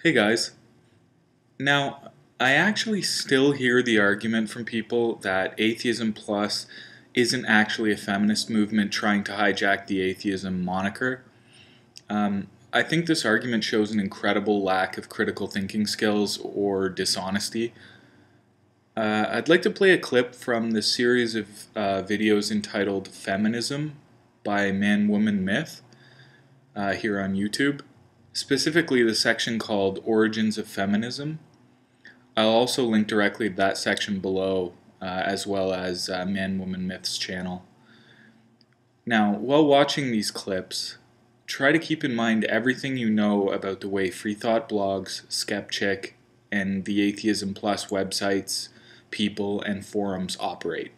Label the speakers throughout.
Speaker 1: Hey guys. Now, I actually still hear the argument from people that Atheism Plus isn't actually a feminist movement trying to hijack the atheism moniker. I think this argument shows an incredible lack of critical thinking skills or dishonesty. I'd like to play a clip from the series of videos entitled Feminism by ManWomanMyth here on YouTube, specifically the section called Origins of Feminism. I'll also link directly to that section below, as well as ManWomanMyth's channel. Now, while watching these clips, try to keep in mind everything you know about the way freethought blogs, Skepchick, and the Atheism Plus websites, people, and forums operate.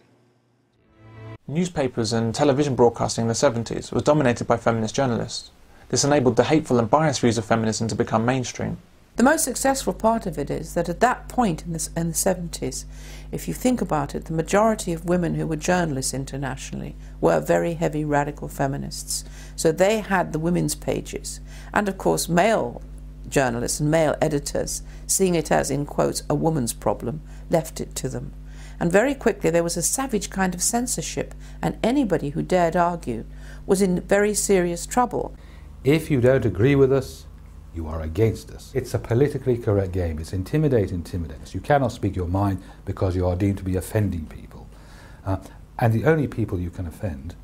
Speaker 2: Newspapers and television broadcasting in the 70s was dominated by feminist journalists. This enabled the hateful and biased views of feminism to become mainstream.
Speaker 3: The most successful part of it is that at that point in the 70s, if you think about it, the majority of women who were journalists internationally were very heavy radical feminists. So they had the women's pages. And of course, male journalists and male editors, seeing it as, in quotes, a woman's problem, left it to them. And very quickly there was a savage kind of censorship, and anybody who dared argue was in very serious trouble.
Speaker 4: If you don't agree with us, you are against us. It's a politically correct game. It's intimidate. You cannot speak your mind because you are deemed to be offending people. And the only people you can offend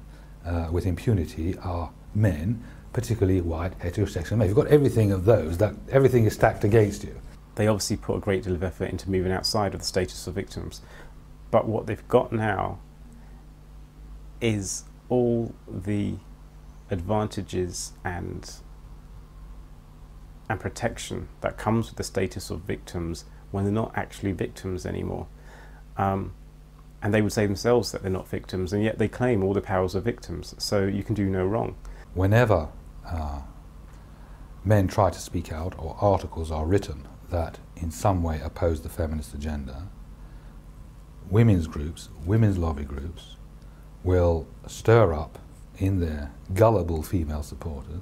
Speaker 4: with impunity are men, particularly white, heterosexual men. You've got everything of those, that everything is stacked against you.
Speaker 5: They obviously put a great deal of effort into moving outside of the status of victims. But what they've got now is all the advantages and protection that comes with the status of victims when they're not actually victims anymore. And they would say themselves that they're not victims, and yet they claim all the powers of victims, so you can do no wrong.
Speaker 4: Whenever men try to speak out, or articles are written that in some way oppose the feminist agenda, women's groups, women's lobby groups, will stir up in their gullible female supporters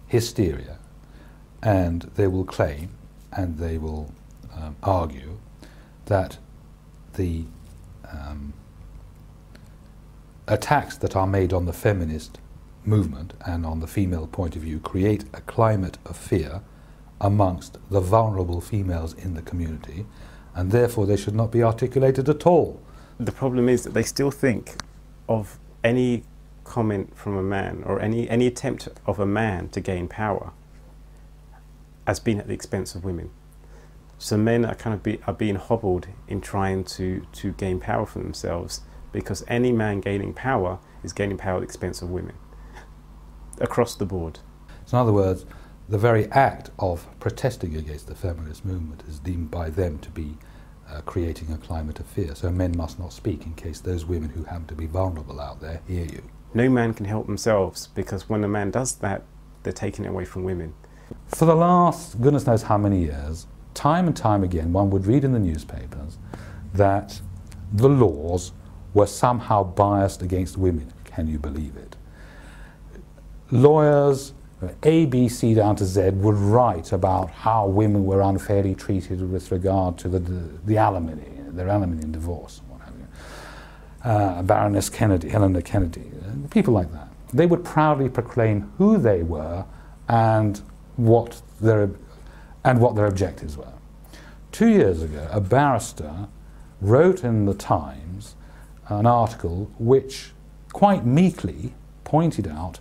Speaker 4: hysteria, and they will claim and they will argue that the attacks that are made on the feminist movement and on the female point of view create a climate of fear amongst the vulnerable females in the community, and therefore they should not be articulated at all.
Speaker 5: The problem is that they still think of any comment from a man or any attempt of a man to gain power as being at the expense of women. So men are are being hobbled in trying to gain power for themselves, because any man gaining power is gaining power at the expense of women, across the board.
Speaker 4: So in other words, the very act of protesting against the feminist movement is deemed by them to be creating a climate of fear. So men must not speak in case those women who happen to be vulnerable out there hear you.
Speaker 5: No man can help themselves, because when a man does that, they're taking it away from women.
Speaker 4: For the last goodness knows how many years, time and time again, one would read in the newspapers that the laws were somehow biased against women. Can you believe it? Lawyers, A, B, C down to Z, would write about how women were unfairly treated with regard to the alimony, their alimony in divorce, what have you. Baroness Kennedy, Helena Kennedy, people like that. They would proudly proclaim who they were and what their objectives were. 2 years ago, a barrister wrote in the Times an article which quite meekly pointed out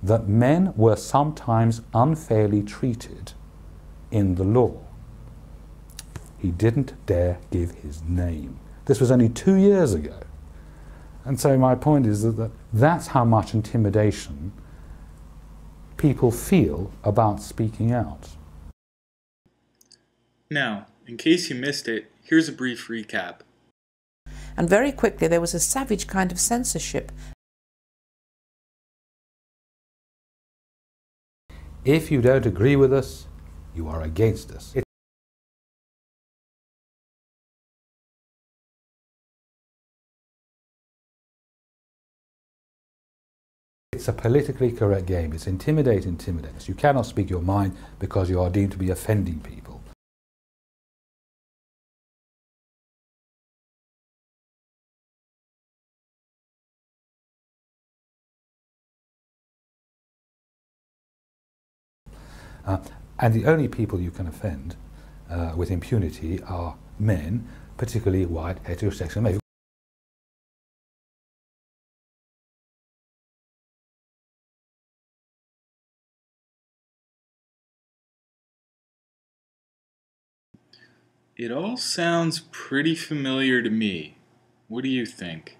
Speaker 4: that men were sometimes unfairly treated in the law. He didn't dare give his name. This was only 2 years ago. And so my point is that that's how much intimidation people feel about speaking out.
Speaker 1: Now, in case you missed it, here's a brief recap.
Speaker 3: And very quickly there was a savage kind of censorship.
Speaker 4: If you don't agree with us, you are against us. It's a politically correct game. It's intimidate. You cannot speak your mind because you are deemed to be offending people. And the only people you can offend with impunity are men, particularly white heterosexual men.
Speaker 1: It all sounds pretty familiar to me. What do you think?